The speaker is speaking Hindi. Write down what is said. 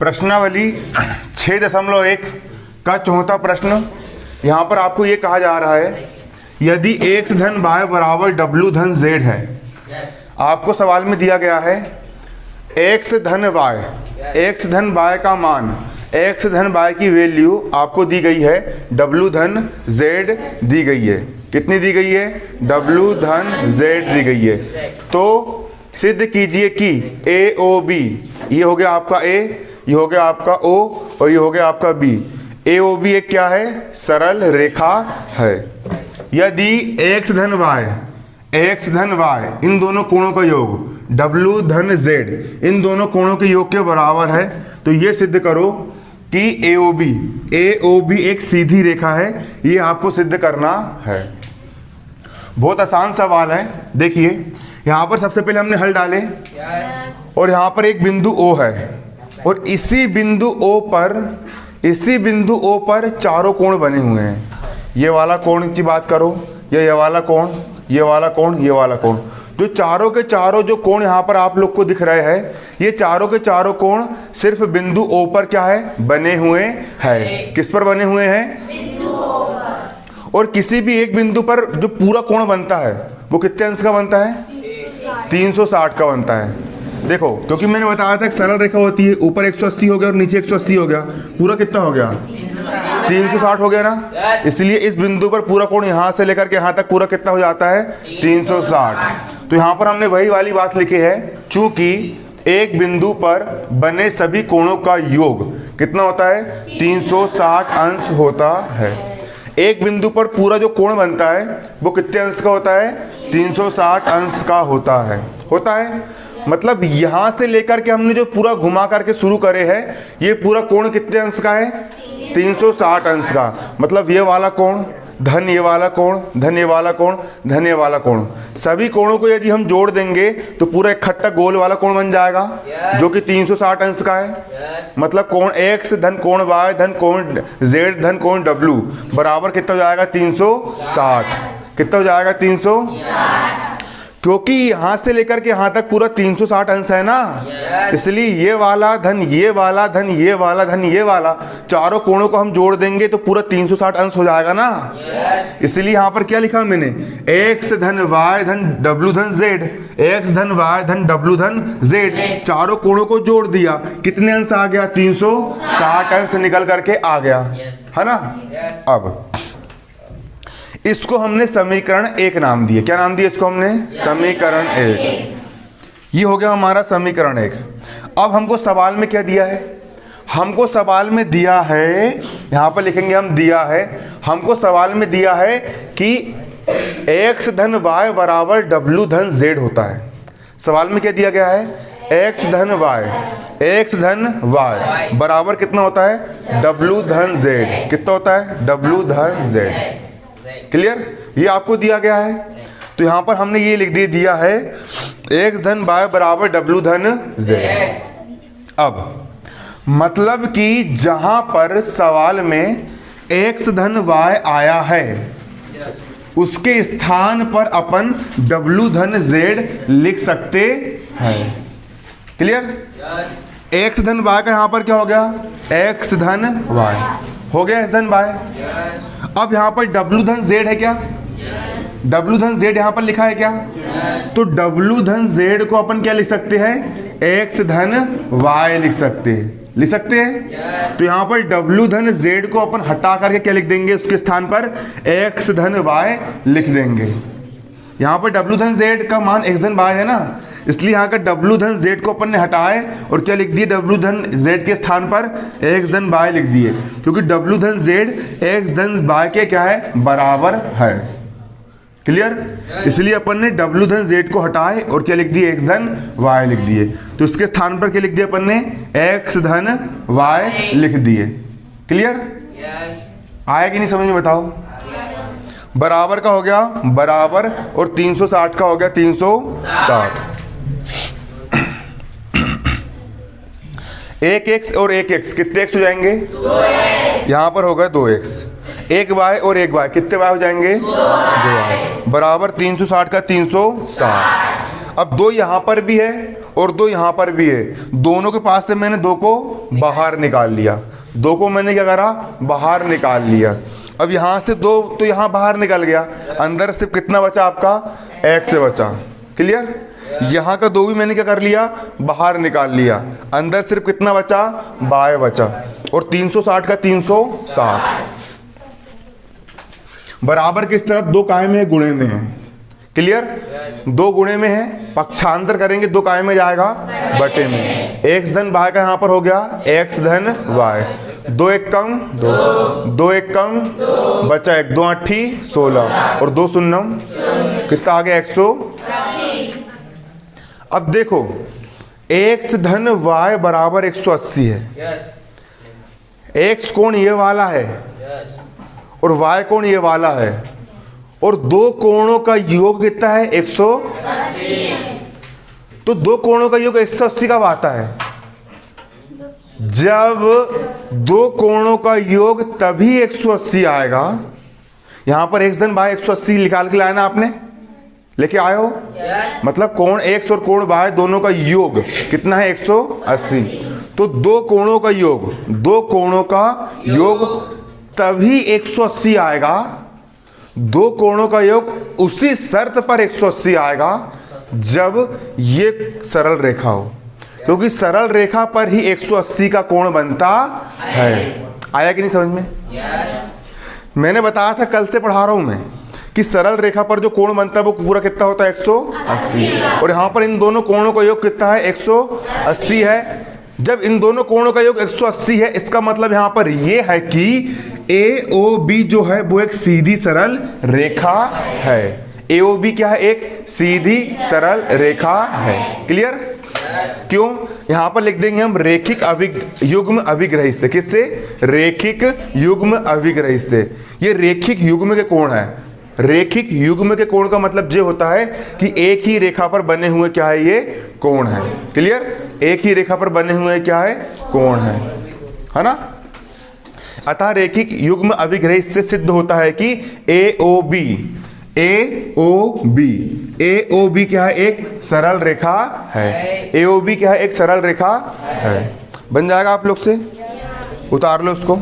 प्रश्नावली 6.1 का चौथा प्रश्न। यहाँ पर आपको ये कहा जा रहा है यदि x धन y बराबर w धन z है। आपको सवाल में दिया गया है x धन y का मान, x धन y की वैल्यू आपको दी गई है, w धन z दी गई है। कितनी दी गई है? w धन z दी गई है। तो सिद्ध कीजिए कि a o b, ये हो गया आपका a, ये हो गया आपका o और ये हो गया आपका b। a o b एक क्या है? सरल रेखा है। यदि x धन y इन दोनों कोणों का योग w धन z इन दोनों कोणों के योग के बराबर है, तो ये सिद्ध करो कि AOB एक सीधी रेखा है। ये आपको सिद्ध करना है। बहुत आसान सवाल है। देखिए यहाँ पर सबसे पहले हमने हल डाले और यहाँ पर एक बिंदु O है और इसी बिंदु O पर चारों कोण बने हुए हैं। ये वाला कोण की बात करो, ये वाला कोण, ये वाला कोण, ये वाला कोण। जो चारों के चारों जो कोण यहाँ पर आप लोग को दिख रहे हैं, ये चारों के चारों कोण सिर्फ बिंदु O पर क्या है? बने हुए हैं। किस पर बने हुए हैं? बिंदु O पर। और किसी भी एक बिंदु पर जो पूरा कोण बनता है वो कितने अंश का बनता है? 360 का बनता है। देखो, क्योंकि मैंने बताया था एक सरल रेखा होती है, ऊपर 180 हो गया और नीचे 180 हो गया, पूरा कितना हो गया? 360 हो गया ना। इसलिए इस बिंदु पर पूरा कोण यहाँ से लेकर के यहाँ तक पूरा कितना हो जाता है? 360। तो यहाँ पर हमने वही वाली बात लिखी है, चूंकि एक बिंदु पर बने सभी कोणों का योग कितना होता है? 360 अंश होता है। एक बिंदु पर पूरा जो कोण बनता है वो कितने अंश का होता है? 360 अंश का होता है। मतलब यहाँ से लेकर के हमने जो पूरा घुमा करके शुरू करे है, ये पूरा कोण कितने अंश का है? 360 अंश का। मतलब ये वाला कोण धन ये वाला कोण, धन ये वाला कोण, धन ये वाला कोण, सभी कोणों को यदि हम जोड़ देंगे तो पूरा इकट्ठा गोल वाला कोण बन जाएगा जो कि 360 अंश का है। मतलब कोण x धन कोण y धन कोण z धन कोण w बराबर कितना हो जाएगा? 360। कितना हो जाएगा? 360। क्योंकि यहाँ से लेकर के यहाँ तक पूरा 360 अंश है ना, इसलिए ये वाला धन ये वाला धन ये वाला धन ये वाला चारों कोणों को हम जोड़ देंगे तो पूरा 360 अंश हो जाएगा ना। इसलिए यहाँ पर क्या लिखा मैंने? x धन y धन w धन z, x धन y धन w धन z, चारों कोणों को जोड़ दिया, कितने अंश आ गया? 360 अंश निकल करके आ गया, है ना। अब इसको हमने समीकरण 1 नाम दिया। क्या नाम दिया इसको हमने? समीकरण 1। ये हो गया हमारा समीकरण 1। अब हमको सवाल में क्या दिया है? हमको सवाल में दिया है, यहाँ पर लिखेंगे हम दिया है, हमको सवाल में दिया है कि x धन y बराबर w धन z होता है। सवाल में क्या दिया गया है? x धन y बराबर कितना होता है? w धन z। कितना होता है? w धन z। क्लियर? ये आपको दिया गया है। तो यहाँ पर हमने ये लिख दिया है x धन y बराबर w धन z। अब मतलब कि जहां पर सवाल में x धन y आया है उसके स्थान पर अपन w धन z लिख सकते हैं। क्लियर? x धन y का यहाँ पर क्या हो गया? x धन y हो गया, x धन y। अब यहाँ पर w धन z है क्या? w धन z यहाँ पर लिखा है क्या? तो w धन z को अपन क्या लिख सकते हैं? x धन y लिख सकते हैं। तो यहाँ पर w धन z को अपन हटा करके क्या लिख देंगे? उसके स्थान पर x धन y लिख देंगे। यहाँ पर w धन z का मान x धन y है ना, इसलिए यहाँ का w धन z को अपन ने हटाए और क्या लिख दिए? w धन z के स्थान पर x धन y लिख दिए, क्योंकि w धन z x धन y के क्या है? बराबर है। क्लियर? इसलिए अपन ने w धन z को हटाए और क्या लिख दिए? x धन y लिख दिए। तो इसके स्थान पर क्या लिख दिया अपन ने? x धन y लिख दिए। क्लियर? आया कि नहीं समझ में? बताओ। बराबर का हो गया बराबर और 360 का हो गया 360। एक x और एक x कितने x हो जाएंगे? 2x। यहाँ पर होगा 2x। एक y और एक y कितने y हो जाएंगे? 2y। बराबर 360 का 360। अब 2 यहाँ पर भी है और 2 यहाँ पर भी है, दोनों के पास से मैंने 2 को बाहर निकाल लिया, 2 को मैंने क्या करा, बाहर निकाल लिया। अब यहाँ से 2 तो यहाँ बाहर निकल गया, अंदर सिर्फ कितना बचा आपका, x बचा। क्लियर? यहाँ का 2 भी मैंने क्या कर लिया, बाहर निकाल लिया, अंदर सिर्फ कितना बचा, y बचा। और 360 का 360 बराबर किस तरफ, 2 काय में है, गुणे में है। क्लियर? 2 गुणे में है, पक्षांतर करेंगे 2 काय में जाएगा, बटे में। x धन y का यहाँ पर हो गया x धन y, 2 एक कम 2 एक कम, बचा 1, 2 8 16 और 2 शून्यम, कितना आ गया 180। अब देखो x धन y बराबर 180 है, x कोण ये वाला है और y कोण ये वाला है, और 2 कोणों का योग कितना है, 180। तो 2 कोणों का योग 180 कब आता है, जब 2 कोणों का योग तभी 180 आएगा। यहां पर x धन y 180 निकाल के लाया ना आपने, लेके आए हो, मतलब कोण x और कोण y दोनों का योग कितना है, 180। तो 2 कोणों का योग, 2 कोणों का योग तभी 180 आएगा, 2 कोणों का योग उसी शर्त पर 180 आएगा जब ये सरल रेखा हो, क्योंकि सरल रेखा पर ही 180 का कोण बनता है। आया कि नहीं समझ में? मैंने बताया था, कल से पढ़ा रहा हूं मैं, कि सरल रेखा पर जो कोण बनता है वो पूरा कितना होता है, 180। और यहां पर इन दोनों कोणों का योग कितना है, 180 है। जब इन दोनों कोणों का योग 180 है, इसका मतलब यहां पर यह है कि AOB जो है वो एक सीधी सरल रेखा है। AOB क्या है, एक सीधी सरल रेखा है। क्लियर? क्यों? यहां पर लिख देंगे हम रेखिक युग्म अभिग्रही से। किससे? रेखिक युग्म अभिग्रही से। ये रेखिक युग्म के कोण है। रेखिक युग्म के कोण का मतलब ये होता है कि एक ही रेखा पर बने हुए क्या है, ये कोण है। क्लियर? एक ही रेखा पर बने हुए क्या है, कोण है ना। अतः रेखिक युग्म अभिग्रही से सिद्ध होता है कि AOB क्या है, एक सरल रेखा है। AOB क्या है, एक सरल रेखा है। बन जाएगा आप लोग से, उतार लो उसको।